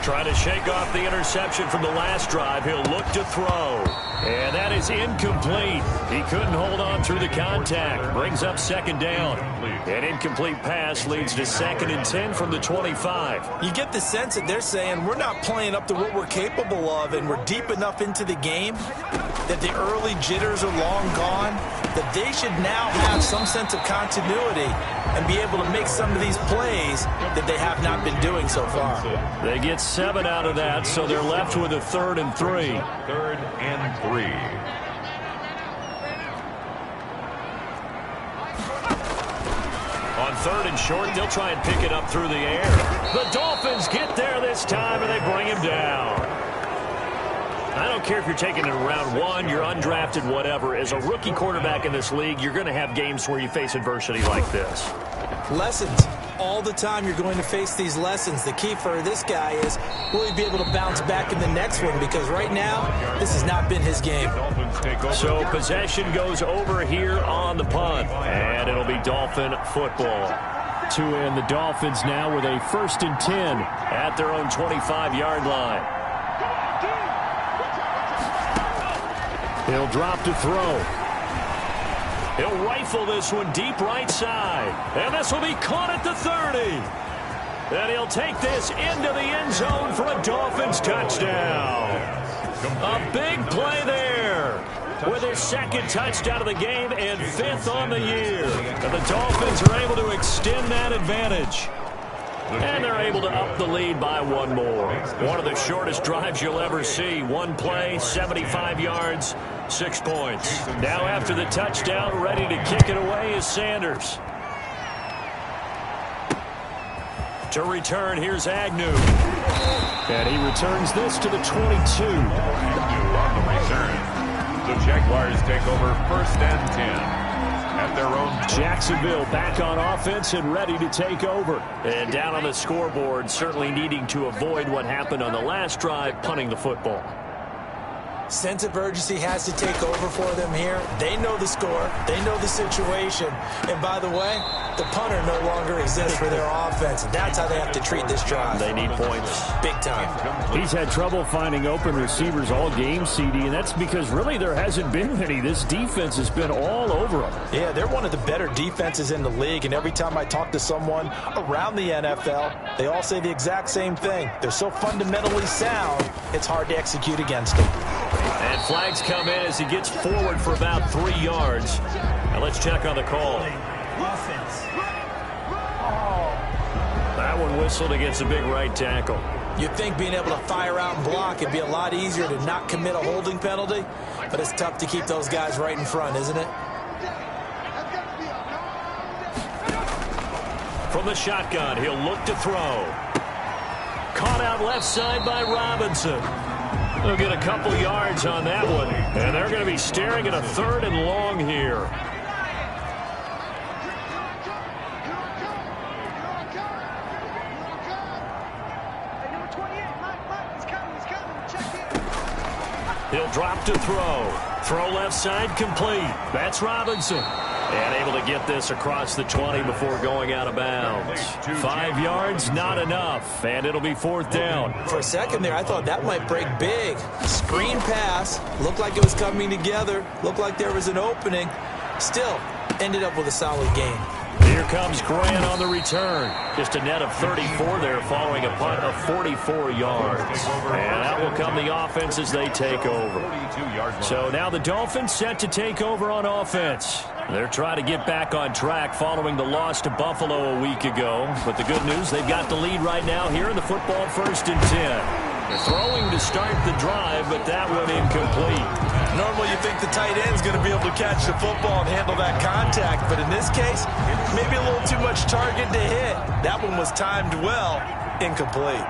Trying to shake off the interception from the last drive. He'll look to throw. And that is incomplete. He couldn't hold on through the contact. Brings up second down. An incomplete pass leads to 2nd and 10 from the 25. You get the sense that they're saying we're not playing up to what we're capable of, and we're deep enough into the game that the early jitters are long gone, that they should now have some sense of continuity and be able to make some of these plays that they have not been doing so far. They get 7 out of that, so they're left with a 3rd and 3. 3rd and 3. On 3rd and short, they'll try and pick it up through the air. The Dolphins get there this time, and they bring him down. I don't care if you're taking it in round 1, you're undrafted, whatever. As a rookie quarterback in this league, you're going to have games where you face adversity like this. Lessons. All the time you're going to face these lessons. The key for this guy is, will he be able to bounce back in the next one? Because right now, this has not been his game. So possession goes over here on the punt, and it'll be Dolphin football. Tua and the Dolphins now with a 1st and 10 at their own 25-yard line. He'll drop to throw. He'll rifle this one deep right side. And this will be caught at the 30. And he'll take this into the end zone for a Dolphins touchdown. A big play there with his second touchdown of the game and 5th on the year. And the Dolphins are able to extend that advantage. And they're able to up the lead by one more. One of the shortest drives you'll ever see. One play, 75 yards, 6 points. Now after the touchdown, ready to kick it away is Sanders. To return, here's Agnew. And he returns this to the 22. Agnew on the return. The Jaguars take over 1st and 10. At their own. Jacksonville back on offense and ready to take over. And down on the scoreboard, certainly needing to avoid what happened on the last drive, punting the football. Sense of urgency has to take over for them here. They know the score. They know the situation. And by the way, the punter no longer exists for their offense. And that's how they have to treat this drive. They need points. Big time. He's had trouble finding open receivers all game, CD, and that's because really there hasn't been any. This defense has been all over them. Yeah, they're one of the better defenses in the league, and every time I talk to someone around the NFL, they all say the exact same thing. They're so fundamentally sound, it's hard to execute against them. And flags come in as he gets forward for about 3 yards. Now let's check on the call. That one whistled against a big right tackle. You'd think being able to fire out and block it'd be a lot easier to not commit a holding penalty, but it's tough to keep those guys right in front, isn't it? From the shotgun, he'll look to throw. Caught out left side by Robinson. They'll get a couple yards on that one. And they're going to be staring at a 3rd and long here. He'll drop to throw. Throw left side complete. That's Robinson. And able to get this across the 20 before going out of bounds. 5 yards, not enough. And it'll be 4th down. For a second there, I thought that might break big. Screen pass. Looked like it was coming together. Looked like there was an opening. Still, ended up with a solid game. Here comes Grant on the return. Just a net of 34 there following a punt of 44 yards. And out will come the offense as they take over. So now the Dolphins set to take over on offense. They're trying to get back on track following the loss to Buffalo a week ago. But the good news, they've got the lead right now here in the football 1st and 10. They're throwing to start the drive, but that one incomplete. Normally you think the tight end's going to be able to catch the football and handle that contact, but in this case, maybe a little too much target to hit. That one was timed well, incomplete.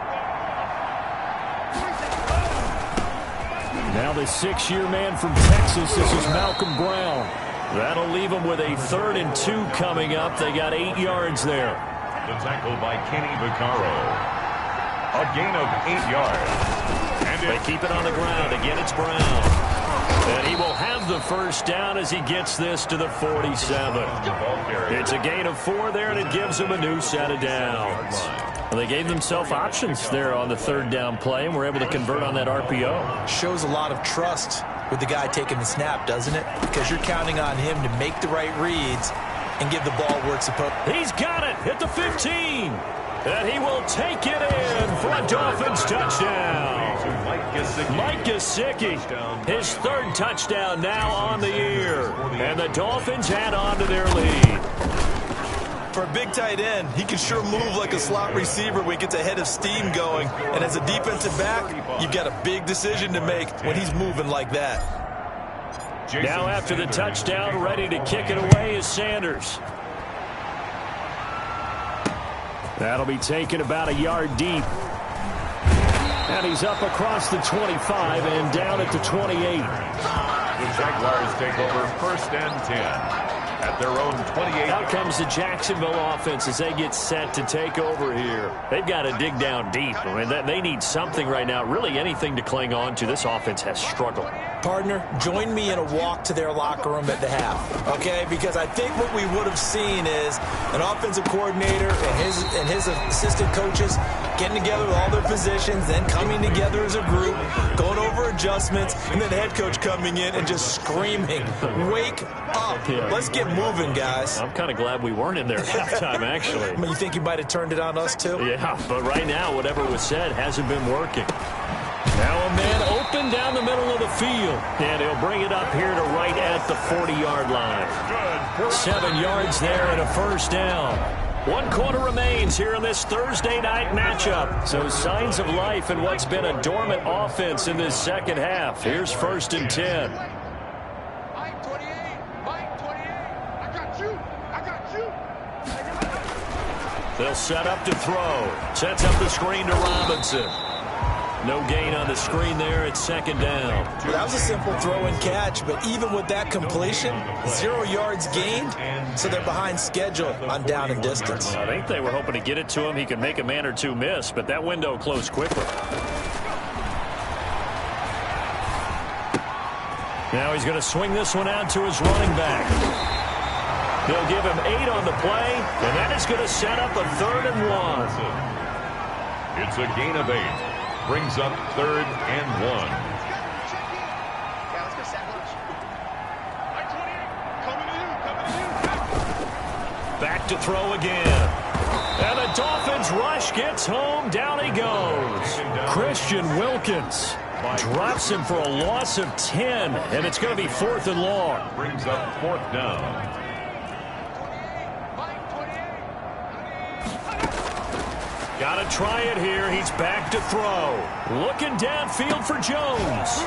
Now the 6-year man from Texas, this is Malcolm Brown. That'll leave them with a 3rd and 2 coming up. They got 8 yards there. The tackle by Kenny Vaccaro. A gain of 8 yards. And they keep it on the ground. Again, it's Brown. And he will have the 1st down as he gets this to the 47. It's a gain of 4 there, and it gives him a new set of downs. Well, they gave themselves options there on the 3rd down play, and were able to convert on that RPO. Shows a lot of trust with the guy taking the snap, doesn't it? Because you're counting on him to make the right reads and give the ball where it's supposed to. He's got it at the 15. And he will take it in for a Dolphins touchdown. Mike Gesicki, his 3rd touchdown now on the year. And the Dolphins add on to their lead. For a big tight end, he can sure move like a slot receiver when he gets a head of steam going. And as a defensive back, you've got a big decision to make when he's moving like that. Now after the touchdown, ready to kick it away is Sanders. That'll be taken about a yard deep. And he's up across the 25 and down at the 28. The Jaguars take over 1st and 10. At their own 28. Out comes the Jacksonville offense as they get set to take over here. They've got to dig down deep. I mean, they need something right now, really anything to cling on to. This offense has struggled. Partner, join me in a walk to their locker room at the half, okay? Because I think what we would have seen is an offensive coordinator and his assistant coaches getting together with all their positions, then coming together as a group, going over adjustments, and then the head coach coming in and just screaming, wake up. Yeah. Let's get moving, guys. I'm kind of glad we weren't in there at halftime, actually. I mean, you think you might have turned it on us, too? Yeah, but right now, whatever was said hasn't been working. Now a man open down the middle of the field. And he'll bring it up here to right at the 40-yard line. 7 yards there and a first down. 1 quarter remains here in this Thursday night matchup. So signs of life in what's been a dormant offense in this second half. Here's 1st and 10. Mike 28, I got you. They'll set up to throw. Sets up the screen to Robinson. No gain on the screen there. It's 2nd down. Well, that was a simple throw and catch, but even with that completion, 0 yards gained, so they're behind schedule on down and distance. I think they were hoping to get it to him. He could make a man or two miss, but that window closed quickly. Now he's going to swing this one out to his running back. They'll give him 8 on the play, and that is going to set up a 3rd and 1. It's a gain of 8. Brings up 3rd and 1. Back to throw again. And the Dolphins rush gets home. Down he goes. Christian Wilkins drops him for a loss of 10. And it's going to be 4th and long. Brings up 4th down. Got to try it here. He's back to throw. Looking downfield for Jones.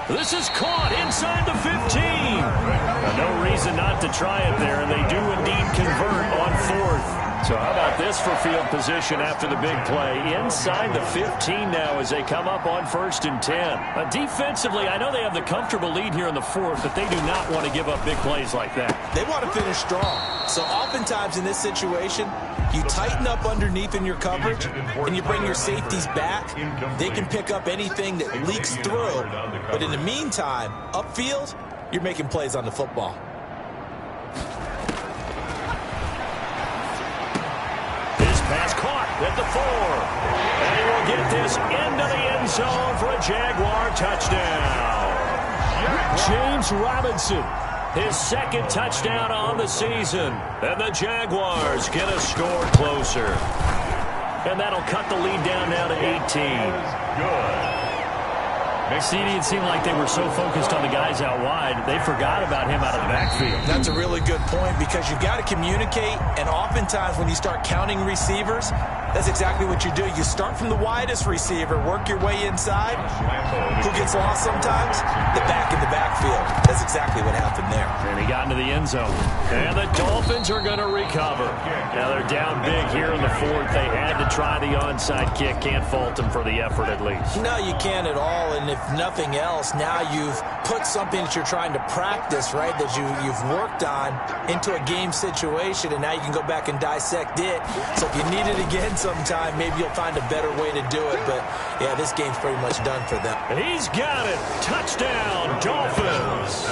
This is caught inside the 15. No reason not to try it there, and they do indeed convert on 4th. So how about this for field position after the big play? Inside the 15 now as they come up on 1st and 10. Defensively, I know they have the comfortable lead here in the 4th, but they do not want to give up big plays like that. They want to finish strong. So oftentimes in this situation, you tighten up underneath in your coverage, and you bring your safeties back. They can pick up anything that leaks through. But in the meantime, upfield, you're making plays on the football. Pass caught at the 4. And he will get this into the end zone for a Jaguar touchdown. James Robinson, his 2nd touchdown on the season. And the Jaguars get a score closer. And that'll cut the lead down now to 18. Good. CD, it seemed like they were so focused on the guys out wide, they forgot about him out of the backfield. That's a really good point because you've got to communicate, and oftentimes when you start counting receivers, that's exactly what you do. You start from the widest receiver, work your way inside. Who gets lost sometimes? The back in the backfield. That's exactly what happened there. And he got into the end zone. And the Dolphins are going to recover. Now they're down big here in the 4th. They had to try the onside kick. Can't fault them for the effort at least. No, you can't at all. And if nothing else, now you've put something that you're trying to practice, right, that you've worked on into a game situation, and now you can go back and dissect it. So if you need it again sometime, maybe you'll find a better way to do it. But, yeah, this game's pretty much done for them. He's got it. Touchdown, Dolphins.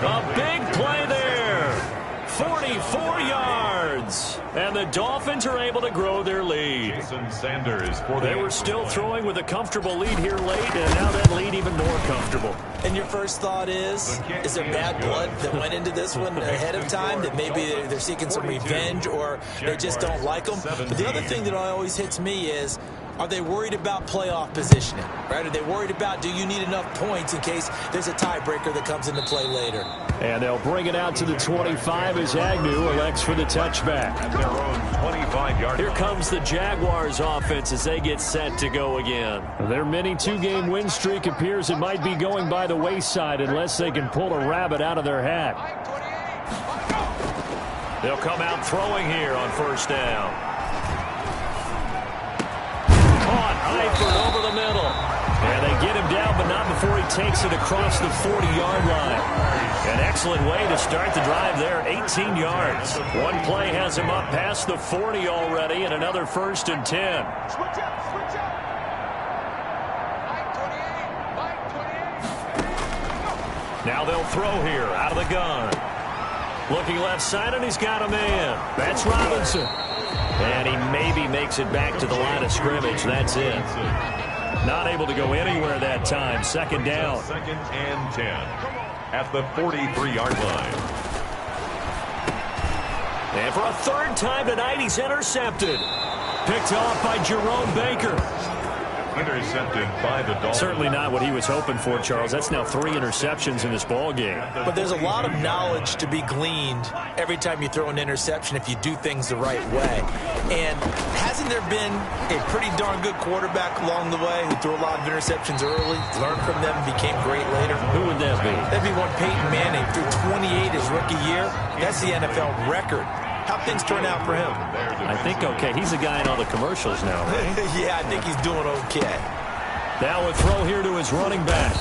A big play there. 44 yards. And the Dolphins are able to grow their lead. Jason Sanders for They were still throwing with a comfortable lead here late, and now that lead even more comfortable. And your first thought is there bad blood that went into this one ahead of time, that maybe they're seeking some revenge or they just don't like them? But the other thing that always hits me is, are they worried about playoff positioning? Right? Are they worried about, do you need enough points in case there's a tiebreaker that comes into play later? And they'll bring it out to the 25 as Agnew elects for the touchback. At their own 25-yard Here line. comes the Jaguars offense as they get set to go again. Their mini 2-game win streak appears it might be going by the wayside unless they can pull a rabbit out of their hat. They'll come out throwing here on 1st down. Eifert over the middle. And they get him down, but not before he takes it across the 40-yard line. An excellent way to start the drive there, 18 yards. One play has him up past the 40 already, and another 1st and 10. Now they'll throw here out of the gun. Looking left side, and he's got a man. That's Robinson. And he maybe makes it back to the line of scrimmage. That's it. Not able to go anywhere that time. Second down. Second and 10 at the 43-yard line. And for a third time tonight, he's intercepted. Picked off by Jerome Baker. Intercepted by the Dolphins. Certainly not what he was hoping for, Charles. That's now 3 interceptions in this ball game. But there's a lot of knowledge to be gleaned every time you throw an interception if you do things the right way. And hasn't there been a pretty darn good quarterback along the way who threw a lot of interceptions early, learned from them, became great later? Who would that be? That'd be one Peyton Manning, threw 28 his rookie year. That's the NFL record. How'd things turn out for him? I think okay. He's a guy in all the commercials now, right? Yeah, I think he's doing okay. Now a throw here to his running back.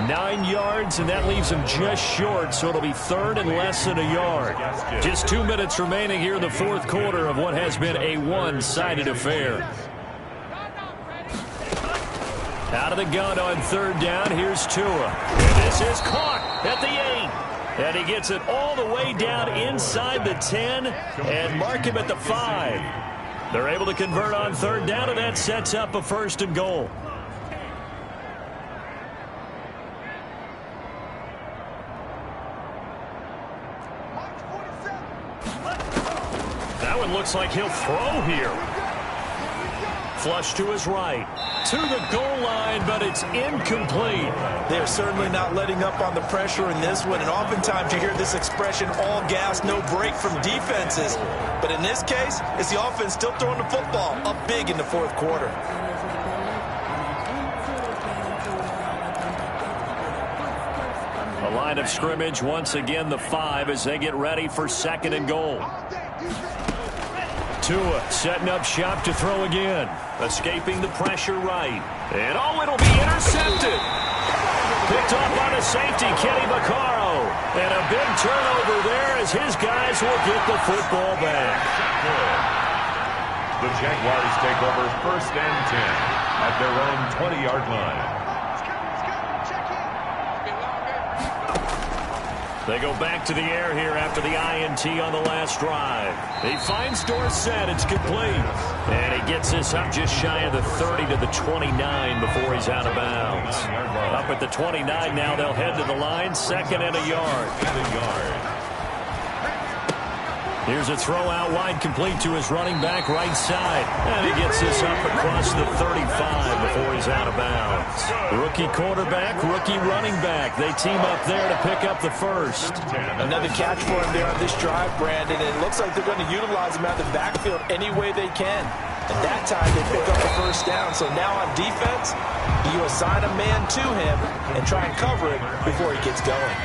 9 yards, and that leaves him just short, so it'll be third and less than a yard. Just 2 minutes remaining here in the fourth quarter of what has been a one-sided affair. Out of the gun on third down, here's Tua. And this is caught at the 8. And he gets it all the way down inside the 10 and mark him at the 5. They're able to convert on third down, and that sets up a first and goal. That one looks like he'll throw here. Flush to his right. To the goal line, but it's incomplete. They're certainly not letting up on the pressure in this one, and oftentimes you hear this expression, all gas, no break from defenses. But in this case, it's the offense still throwing the football up big in the fourth quarter. A line of scrimmage, once again the 5 as they get ready for second and goal. Tua setting up shop to throw again. Escaping the pressure right. And oh, it'll be intercepted. Picked off by the safety, Kenny Vaccaro. And a big turnover there as his guys will get the football back. The Jaguars take over first and 10 at their own 20-yard line. They go back to the air here after the INT on the last drive. He finds Dorsett. It's complete. And he gets this up just shy of the 30 to the 29 before he's out of bounds. Up at the 29 now, they'll head to the line. Second and a yard. Here's a throw out wide, complete to his running back right side. And he gets this up across the 35 before he's out of bounds. Rookie quarterback, rookie running back. They team up there to pick up the first. Another catch for him there on this drive, Brandon. And it looks like they're going to utilize him out of the backfield any way they can. At that time, they pick up the first down. So now on defense, you assign a man to him and try and cover it before he gets going.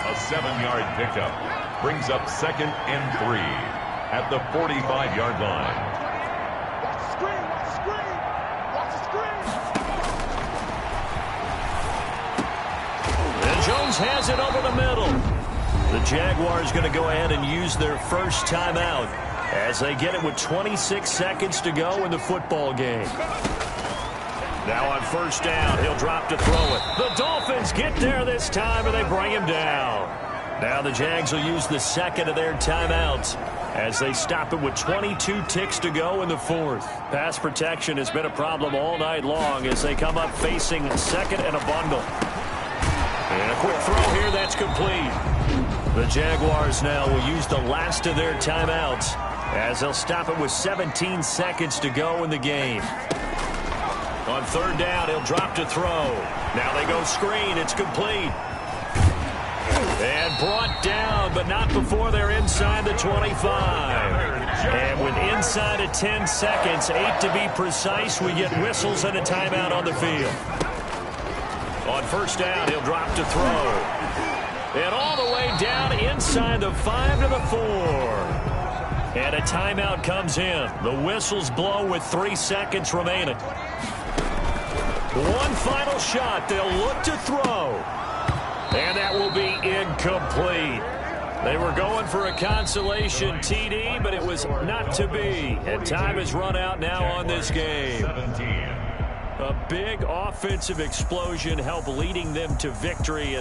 A 7-yard pickup brings up second and 3 at the 45-yard line. Watch the screen, watch the screen, watch the screen. And Jones has it over the middle. The Jaguars going to go ahead and use their first timeout as they get it with 26 seconds to go in the football game. Now on first down, he'll drop to throw it. The Dolphins get there this time, and they bring him down. Now the Jags will use the second of their timeouts as they stop it with 22 ticks to go in the fourth. Pass protection has been a problem all night long as they come up facing second and a bundle. And a quick throw here, that's complete. The Jaguars now will use the last of their timeouts as they'll stop it with 17 seconds to go in the game. On third down, he'll drop to throw. Now they go screen. It's complete. And brought down, but not before they're inside the 25. And with inside of 10 seconds, 8 to be precise, we get whistles and a timeout on the field. On first down, he'll drop to throw. And all the way down inside the 5 to the 4. And a timeout comes in. The whistles blow with 3 seconds remaining. One final shot. They'll look to throw. And that will be incomplete. They were going for a consolation TD, but it was not to be. And time has run out now on this game. A big offensive explosion helped leading them to victory.